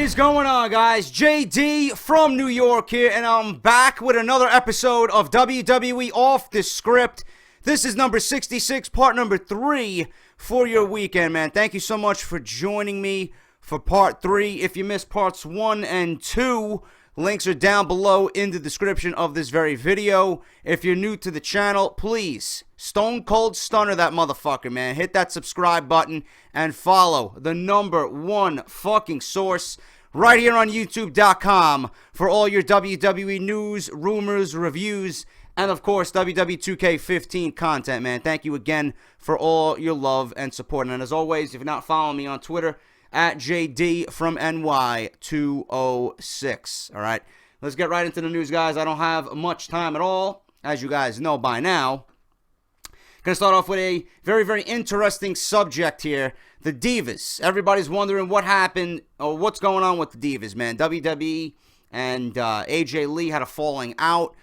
is going on, guys? JD from New York here, and I'm back with another episode of WWE Off The Script. This is number 66, part number 3 for your weekend, man. Thank you so much for joining me for part 3. If you missed parts 1 and 2, links are down below in the description of this very video. If you're new to the channel, please, stone cold stunner that motherfucker, man. Hit that subscribe button and follow the number 1 fucking source right here on YouTube.com for all your WWE news, rumors, reviews, and of course, WWE 2K15 content, man. Thank you again for all your love and support. And as always, if you're not following me on Twitter, at JD from NY206. All right, let's get right into the news, guys. I don't have much time at all, as you guys know by now. Gonna start off with a very, very interesting subject here. The Divas. Everybody's wondering what happened or what's going on with the Divas, man. WWE and AJ Lee had a falling out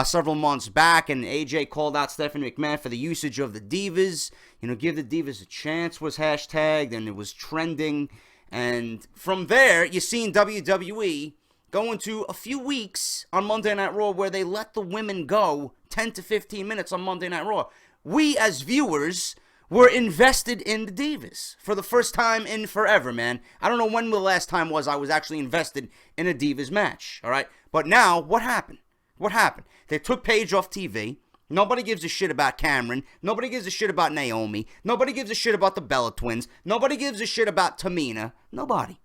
several months back, and AJ called out Stephanie McMahon for the usage of the Divas. You know, give the Divas a chance was hashtagged, and it was trending. And from there, you've seen WWE go into a few weeks on Monday Night Raw where they let the women go 10 to 15 minutes on Monday Night Raw. We, as viewers, were invested in the Divas for the first time in forever, man. I don't know when the last time was I was actually invested in a Divas match, all right? But now, what happened? What happened? They took Paige off TV. Nobody gives a shit about Cameron. Nobody gives a shit about Naomi. Nobody gives a shit about the Bella Twins. Nobody gives a shit about Tamina. Nobody.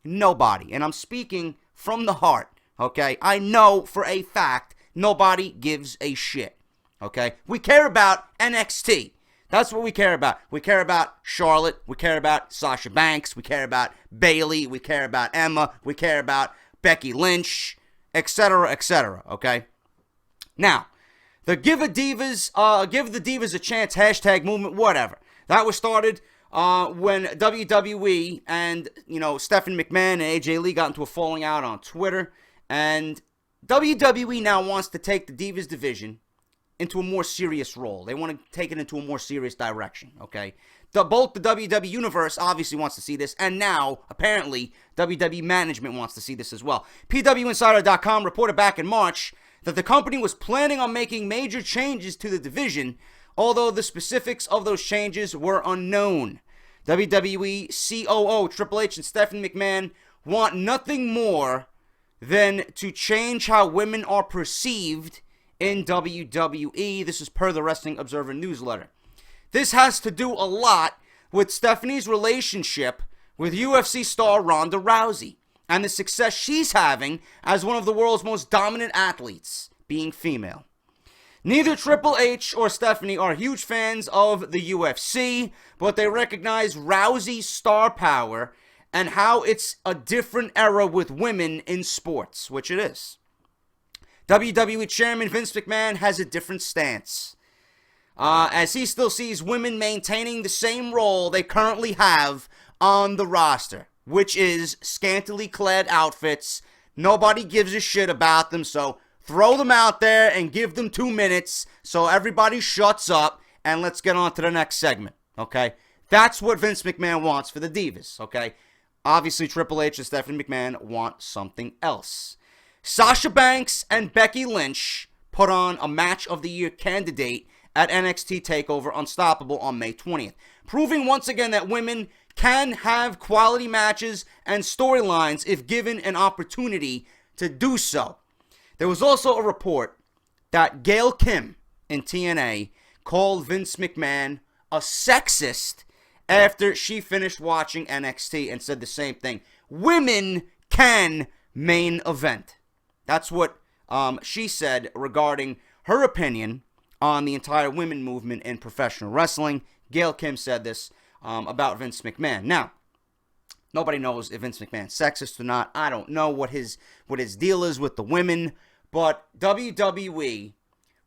Nobody. And I'm speaking from the heart, okay? I know for a fact nobody gives a shit, okay? We care about NXT. That's what we care about. We care about Charlotte. We care about Sasha Banks. We care about Bayley. We care about Emma. We care about Becky Lynch, etc., okay? Now, the give the Divas a chance hashtag movement, whatever. That was started when WWE and, Stephanie McMahon and AJ Lee got into a falling out on Twitter. And WWE now wants to take the Divas division into a more serious role. They want to take it into a more serious direction, okay? Both the WWE Universe obviously wants to see this, and now, apparently, WWE management wants to see this as well. PWInsider.com reported back in March that the company was planning on making major changes to the division, although the specifics of those changes were unknown. WWE COO Triple H and Stephanie McMahon want nothing more than to change how women are perceived in WWE. This is per the Wrestling Observer newsletter. This has to do a lot with Stephanie's relationship with UFC star Ronda Rousey and the success she's having as one of the world's most dominant athletes, being female. Neither Triple H or Stephanie are huge fans of the UFC, but they recognize Rousey's star power and how it's a different era with women in sports, which it is. WWE Chairman Vince McMahon has a different stance, as he still sees women maintaining the same role they currently have on the roster, which is scantily clad outfits. Nobody gives a shit about them, so throw them out there and give them 2 minutes so everybody shuts up, and let's get on to the next segment, okay? That's what Vince McMahon wants for the Divas, okay? Obviously, Triple H and Stephanie McMahon want something else. Sasha Banks and Becky Lynch put on a Match of the Year candidate at NXT TakeOver Unstoppable on May 20th, proving once again that women can have quality matches and storylines if given an opportunity to do so. There was also a report that Gail Kim in TNA called Vince McMahon a sexist after she finished watching NXT and said the same thing. Women can main event. That's what she said regarding her opinion on the entire women movement in professional wrestling. Gail Kim said this about Vince McMahon. Now, nobody knows if Vince McMahon's sexist or not. I don't know what his deal is with the women, but WWE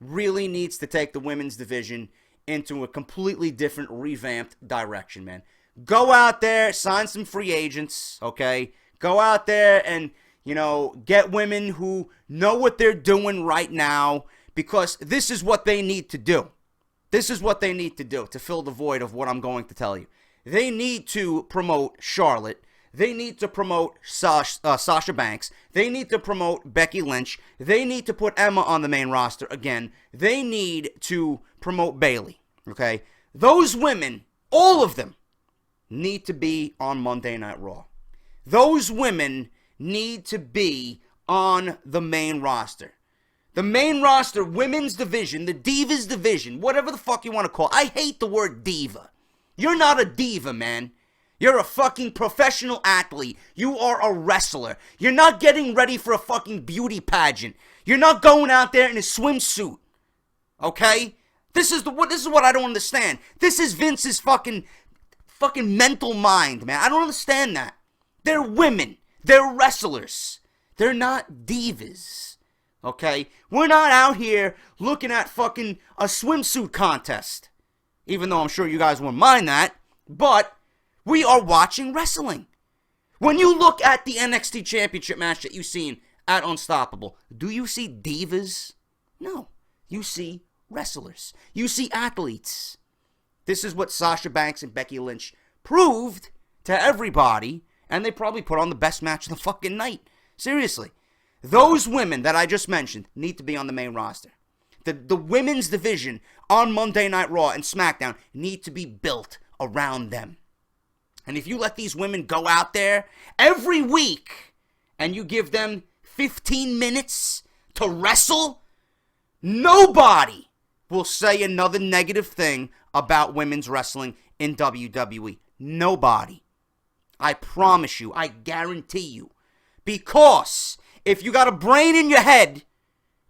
really needs to take the women's division into a completely different, revamped direction, man. Go out there, sign some free agents, okay? Go out there and, get women who know what they're doing right now, because this is what they need to do. This is what they need to do to fill the void of what I'm going to tell you. They need to promote Charlotte. They need to promote Sasha Banks. They need to promote Becky Lynch. They need to put Emma on the main roster again. They need to promote Bayley. Okay? Those women, all of them, need to be on Monday Night Raw. Those women need to be on the main roster. The main roster, women's division, the Divas division, whatever the fuck you want to call it. I hate the word diva. You're not a diva, man. You're a fucking professional athlete. You are a wrestler. You're not getting ready for a fucking beauty pageant. You're not going out there in a swimsuit. Okay? This is what I don't understand. This is Vince's fucking mental mind, man. I don't understand that. They're women. They're wrestlers. They're not divas. Okay? We're not out here looking at fucking a swimsuit contest. Even though I'm sure you guys won't mind that. But we are watching wrestling. When you look at the NXT Championship match that you've seen at Unstoppable, do you see divas? No. You see wrestlers. You see athletes. This is what Sasha Banks and Becky Lynch proved to everybody, and they probably put on the best match of the fucking night. Seriously. Those women that I just mentioned need to be on the main roster. The women's division on Monday Night Raw and SmackDown need to be built around them. And if you let these women go out there every week and you give them 15 minutes to wrestle, nobody will say another negative thing about women's wrestling in WWE. Nobody. I promise you. I guarantee you. Because if you got a brain in your head,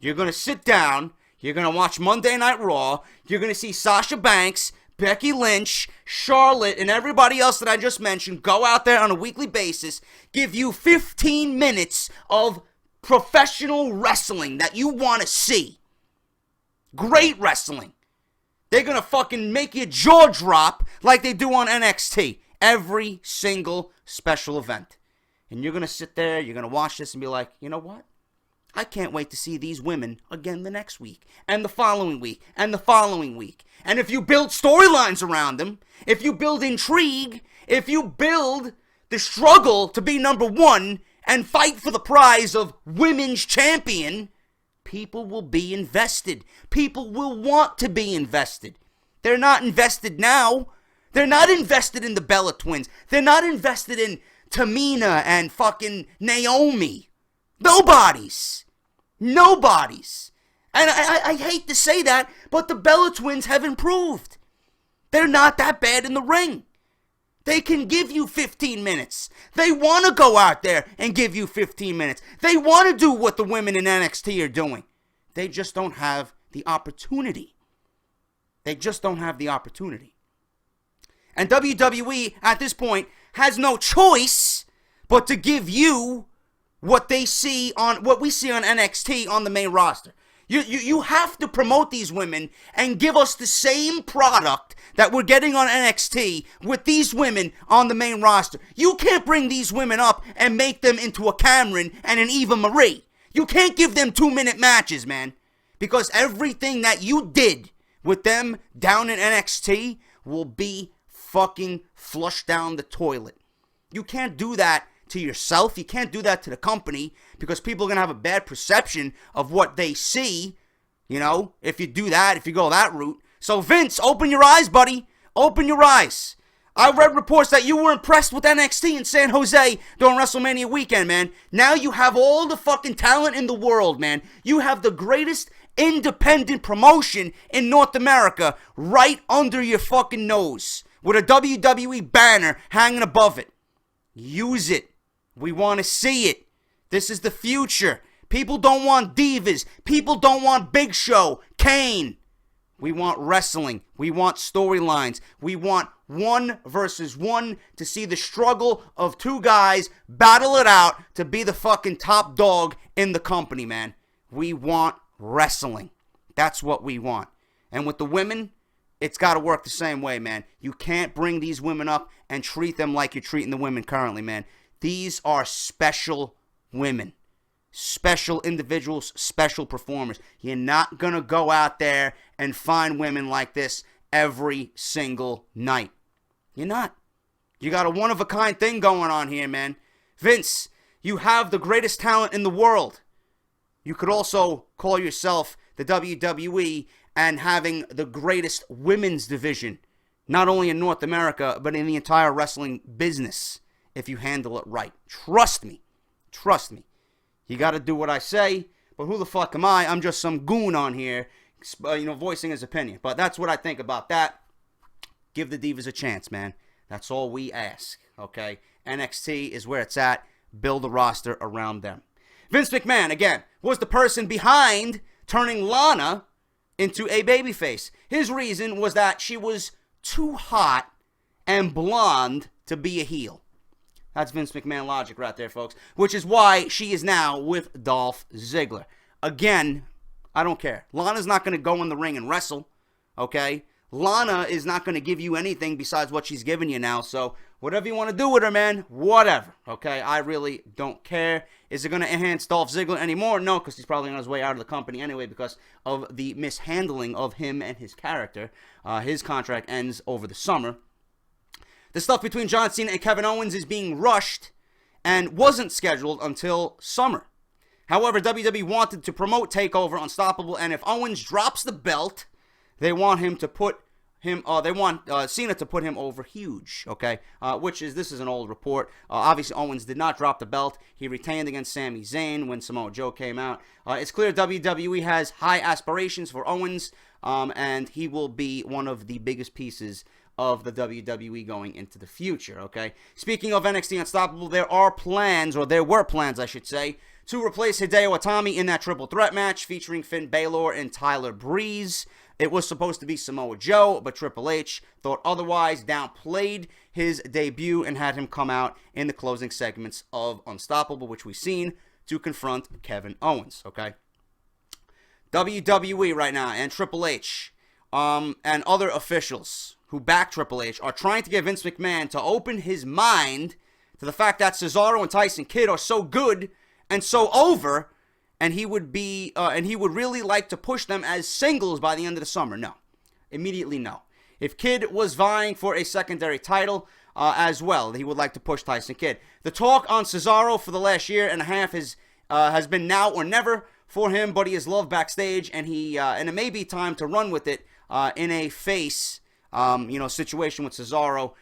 you're going to sit down, you're going to watch Monday Night Raw, you're going to see Sasha Banks, Becky Lynch, Charlotte, and everybody else that I just mentioned go out there on a weekly basis, give you 15 minutes of professional wrestling that you want to see. Great wrestling. They're going to fucking make your jaw drop like they do on NXT. Every single special event. And you're going to sit there, you're going to watch this and be like, you know what? I can't wait to see these women again the next week, and the following week, and the following week. And if you build storylines around them, if you build intrigue, if you build the struggle to be number one and fight for the prize of women's champion, people will be invested. People will want to be invested. They're not invested now. They're not invested in the Bella Twins. They're not invested in Tamina and fucking Naomi. Nobody's. And I hate to say that, but the Bella Twins have improved. They're not that bad in the ring. They can give you 15 minutes. They want to go out there and give you 15 minutes. They want to do what the women in NXT are doing. They just don't have the opportunity. And WWE, at this point, has no choice but to give you what we see on NXT on the main roster. You have to promote these women and give us the same product that we're getting on NXT with these women on the main roster. You can't bring these women up and make them into a Cameron and an Eva Marie. You can't give them 2-minute matches, man. Because everything that you did with them down in NXT will be fucking flushed down the toilet. You can't do that to yourself. You can't do that to the company because people are going to have a bad perception of what they see, you know, if you do that, if you go that route. So Vince, open your eyes, buddy. Open your eyes. I read reports that you were impressed with NXT in San Jose during WrestleMania weekend, man. Now you have all the fucking talent in the world, man. You have the greatest independent promotion in North America right under your fucking nose with a WWE banner hanging above it. Use it. We want to see it. This is the future. People don't want divas. People don't want Big Show, Kane. We want wrestling. We want storylines. We want 1 versus 1 to see the struggle of 2 guys battle it out to be the fucking top dog in the company, man. We want wrestling. That's what we want. And with the women, it's got to work the same way, man. You can't bring these women up and treat them like you're treating the women currently, man. These are special women. Special individuals, special performers. You're not going to go out there and find women like this every single night. You're not. You got a one-of-a-kind thing going on here, man. Vince, you have the greatest talent in the world. You could also call yourself the WWE and having the greatest women's division, not only in North America, but in the entire wrestling business, if you handle it right. Trust me. Trust me. You got to do what I say, but who the fuck am I? I'm just some goon on here, voicing his opinion. But that's what I think about that. Give the Divas a chance, man. That's all we ask, okay? NXT is where it's at. Build a roster around them. Vince McMahon, again, was the person behind turning Lana into a babyface. His reason was that she was too hot and blonde to be a heel. That's Vince McMahon logic right there, folks. Which is why she is now with Dolph Ziggler. Again, I don't care. Lana's not going to go in the ring and wrestle, okay? Lana is not going to give you anything besides what she's giving you now. So whatever you want to do with her, man, whatever, okay? I really don't care. Is it going to enhance Dolph Ziggler anymore? No, because he's probably on his way out of the company anyway because of the mishandling of him and his character. His contract ends over the summer. The stuff between John Cena and Kevin Owens is being rushed and wasn't scheduled until summer. However, WWE wanted to promote TakeOver Unstoppable, and if Owens drops the belt, they want him to put him. They want Cena to put him over huge. Okay, this is an old report. Obviously, Owens did not drop the belt. He retained against Sami Zayn when Samoa Joe came out. It's clear WWE has high aspirations for Owens, and he will be one of the biggest pieces of the WWE going into the future, okay? Speaking of NXT Unstoppable, there were plans, I should say, to replace Hideo Itami in that triple threat match featuring Finn Balor and Tyler Breeze. It was supposed to be Samoa Joe, but Triple H thought otherwise, downplayed his debut, and had him come out in the closing segments of Unstoppable, which we've seen, to confront Kevin Owens, okay? WWE right now and Triple H and other officials who back Triple H are trying to get Vince McMahon to open his mind to the fact that Cesaro and Tyson Kidd are so good and so over, and he would really like to push them as singles by the end of the summer. No, immediately no. If Kidd was vying for a secondary title as well, he would like to push Tyson Kidd. The talk on Cesaro for the last year and a half has been now or never for him, but he is loved backstage, and it may be time to run with it in a face situation with Cesaro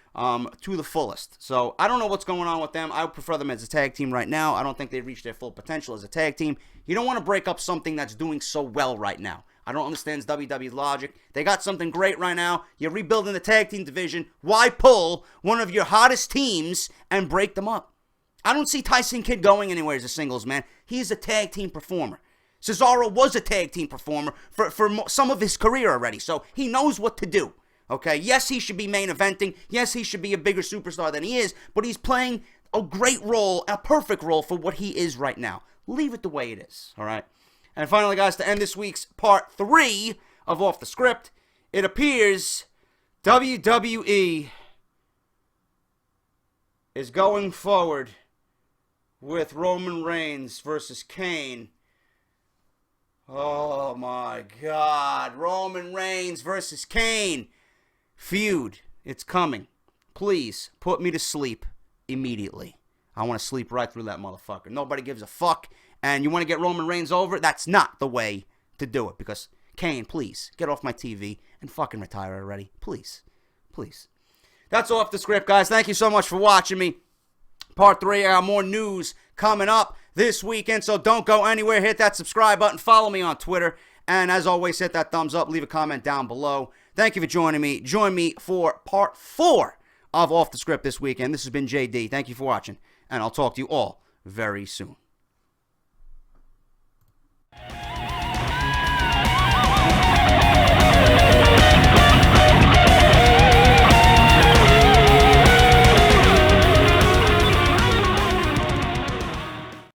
to the fullest. So I don't know what's going on with them. I would prefer them as a tag team right now. I don't think they've reached their full potential as a tag team. You don't want to break up something that's doing so well right now. I don't understand WWE's logic. They got something great right now. You're rebuilding the tag team division. Why pull one of your hottest teams and break them up? I don't see Tyson Kidd going anywhere as a singles man. He's a tag team performer. Cesaro was a tag team performer for some of his career already, so he knows what to do. Okay, yes, he should be main eventing. Yes, he should be a bigger superstar than he is, but he's playing a great role, a perfect role for what he is right now. Leave it the way it is, all right? And finally, guys, to end this week's part 3 of Off the Script, it appears WWE is going forward with Roman Reigns versus Kane. Oh, my God. Roman Reigns versus Kane. Feud, it's coming. Please put me to sleep immediately. I want to sleep right through that motherfucker. Nobody gives a fuck. And you want to get Roman Reigns over? That's not the way to do it. Because, Kane, please, get off my TV and fucking retire already. Please. Please. That's Off the Script, guys. Thank you so much for watching me. Part 3, I got more news coming up this weekend. So don't go anywhere. Hit that subscribe button. Follow me on Twitter. And as always, hit that thumbs up. Leave a comment down below. Thank you for joining me. Join me for part 4 of Off the Script this weekend. This has been JD. Thank you for watching, and I'll talk to you all very soon.